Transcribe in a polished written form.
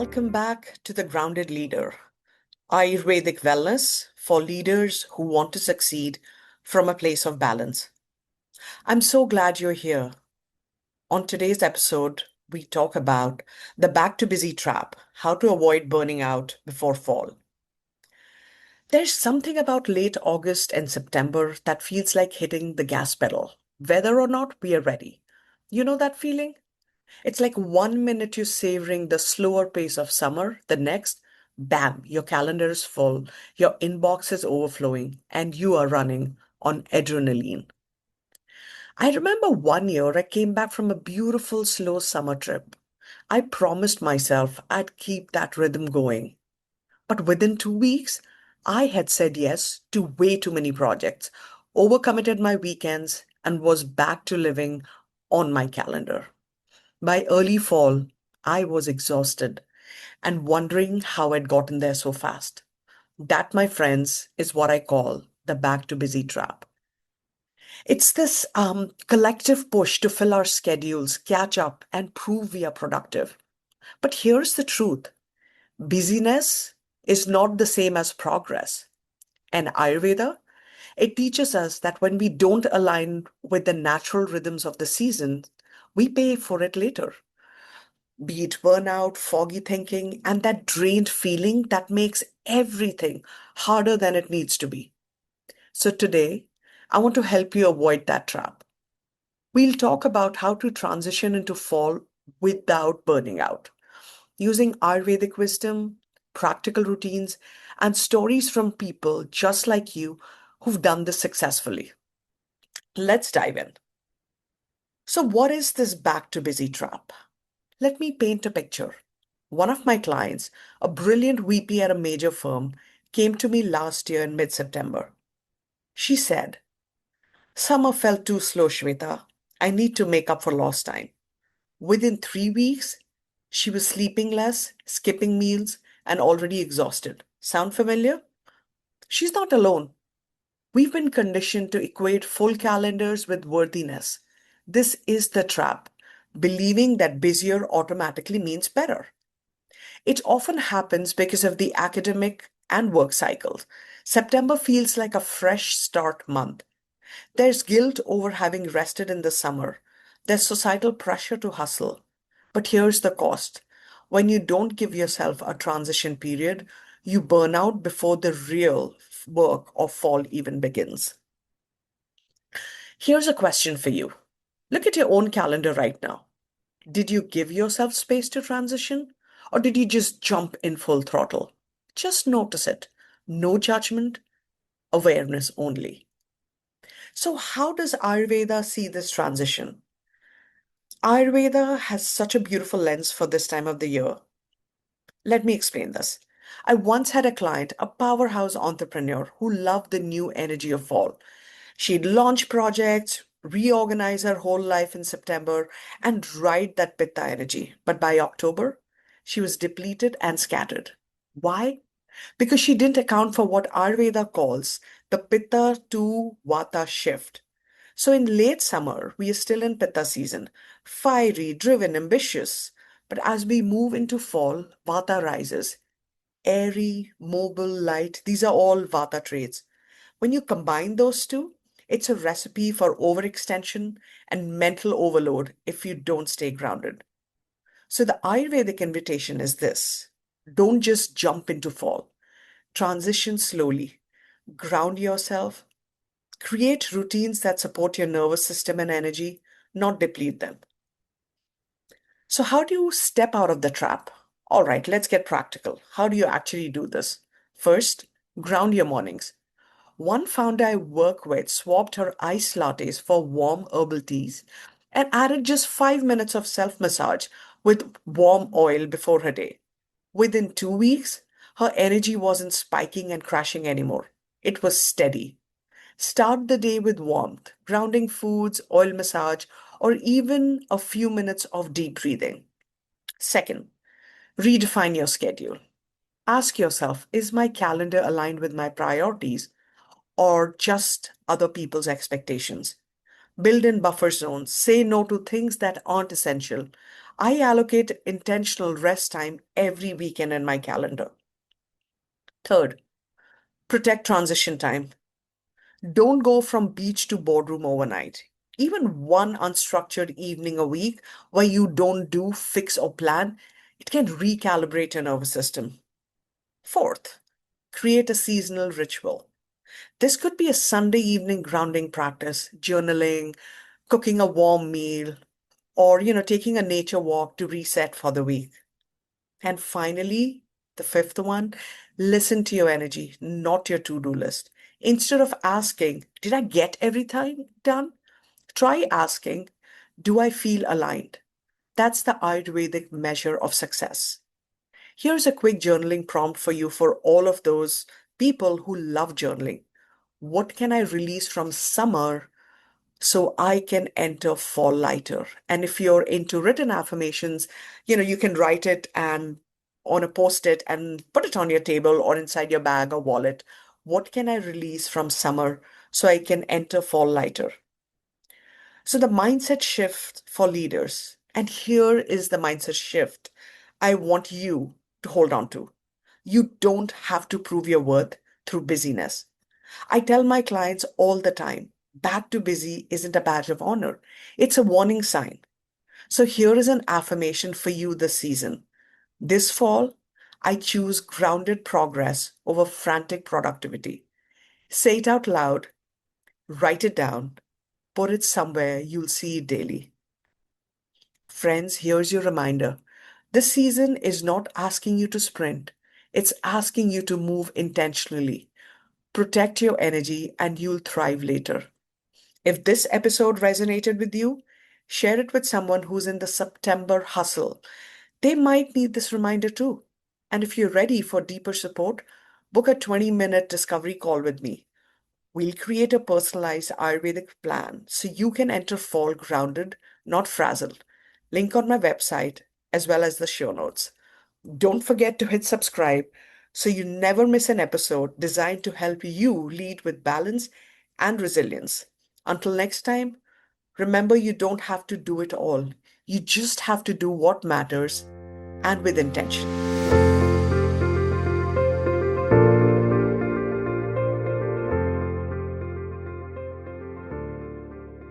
welcome back to The Grounded Leader, Ayurvedic wellness for leaders who want to succeed from a place of balance. I'm so glad you're here. On today's episode, we talk about the back to busy trap, how to avoid burning out before fall. There's something about late August and September that feels like hitting the gas pedal, whether or not we are ready. You know that feeling? It's like 1 minute you're savoring the slower pace of summer, the next, bam, your calendar is full, your inbox is overflowing, and you are running on adrenaline. I remember one year I came back from a beautiful, slow summer trip. I promised myself I'd keep that rhythm going. But within 2 weeks, I had said yes to way too many projects, overcommitted my weekends, and was back to living on my calendar. By early fall, I was exhausted and wondering how I'd gotten there so fast. That, my friends, is what I call the back to busy trap. It's this collective push to fill our schedules, catch up, and prove we are productive. But here's the truth: busyness is not the same as progress. And Ayurveda, it teaches us that when we don't align with the natural rhythms of the season, we pay for it later. Be it burnout, foggy thinking, and that drained feeling that makes everything harder than it needs to be. So today, I want to help you avoid that trap. We'll talk about how to transition into fall without burning out, using Ayurvedic wisdom, practical routines, and stories from people just like you who've done this successfully. Let's dive in. So, what is this back to busy trap? Let me paint a picture. One of my clients, a brilliant VP at a major firm, came to me last year in mid September. She said, "Summer felt too slow, Shweta. I need to make up for lost time." Within 3 weeks, she was sleeping less, skipping meals, and already exhausted. Sound familiar? She's not alone. We've been conditioned to equate full calendars with worthiness. This is the trap, believing that busier automatically means better. It often happens because of the academic and work cycles. September feels like a fresh start month. There's guilt over having rested in the summer. There's societal pressure to hustle. But here's the cost. When you don't give yourself a transition period, you burn out before the real work of fall even begins. Here's a question for you. Look at your own calendar right now. Did you give yourself space to transition? Or did you just jump in full throttle? Just notice it. No judgment, awareness only. So, how does Ayurveda see this transition? Ayurveda has such a beautiful lens for this time of the year. Let me explain this. I once had a client, a powerhouse entrepreneur who loved the new energy of fall. She'd launch projects, reorganize her whole life in September, and ride that Pitta energy. But by October, she was depleted and scattered. Why? Because she didn't account for what Ayurveda calls the Pitta to Vata shift. So in late summer, we are still in Pitta season, fiery, driven, ambitious. But as we move into fall, Vata rises. Airy, mobile, light, these are all Vata traits. When you combine those two, it's a recipe for overextension and mental overload if you don't stay grounded. So the Ayurvedic invitation is this: don't just jump into fall. Transition slowly. Ground yourself. Create routines that support your nervous system and energy, not deplete them. So, how do you step out of the trap? All right, let's get practical. How do you actually do this? First, ground your mornings. One founder I work with swapped her iced lattes for warm herbal teas and added just 5 minutes of self massage with warm oil before her day. Within 2 weeks, her energy wasn't spiking and crashing anymore. It was steady. Start the day with warmth, grounding foods, oil massage, or even a few minutes of deep breathing. Second, redefine your schedule. Ask yourself, is my calendar aligned with my priorities or just other people's expectations? Build in buffer zones. Say no to things that aren't essential. I allocate intentional rest time every weekend in my calendar. Third, protect transition time. Don't go from beach to boardroom overnight. Even one unstructured evening a week where you don't do, fix, or plan, it can recalibrate your nervous system. Fourth, create a seasonal ritual. This could be a Sunday evening grounding practice, journaling, cooking a warm meal, or taking a nature walk to reset for the week. And finally, the fifth one, listen to your energy, not your to-do list. Instead of asking, did I get everything done? Try asking, do I feel aligned? That's the Ayurvedic measure of success. Here's a quick journaling prompt for you for all of those people who love journaling. What can I release from summer so I can enter fall lighter? And if you're into written affirmations, you can write it and on a post-it and put it on your table or inside your bag or wallet. What can I release from summer so I can enter fall lighter? So the mindset shift for leaders, and here is the mindset shift I want you to hold on to. You don't have to prove your worth through busyness. I tell my clients all the time, bad to busy isn't a badge of honor. It's a warning sign. So here is an affirmation for you this season. This fall, I choose grounded progress over frantic productivity. Say it out loud, write it down, put it somewhere you'll see it daily. Friends, here's your reminder. This season is not asking you to sprint. It's asking you to move intentionally. Protect your energy and you'll thrive later. If this episode resonated with you, share it with someone who's in the September hustle. They might need this reminder too. And if you're ready for deeper support, book a 20-minute discovery call with me. We'll create a personalized Ayurvedic plan so you can enter fall grounded, not frazzled. Link on my website as well as the show notes. Don't forget to hit subscribe so you never miss an episode designed to help you lead with balance and resilience. Until next time, remember you don't have to do it all. You just have to do what matters and with intention.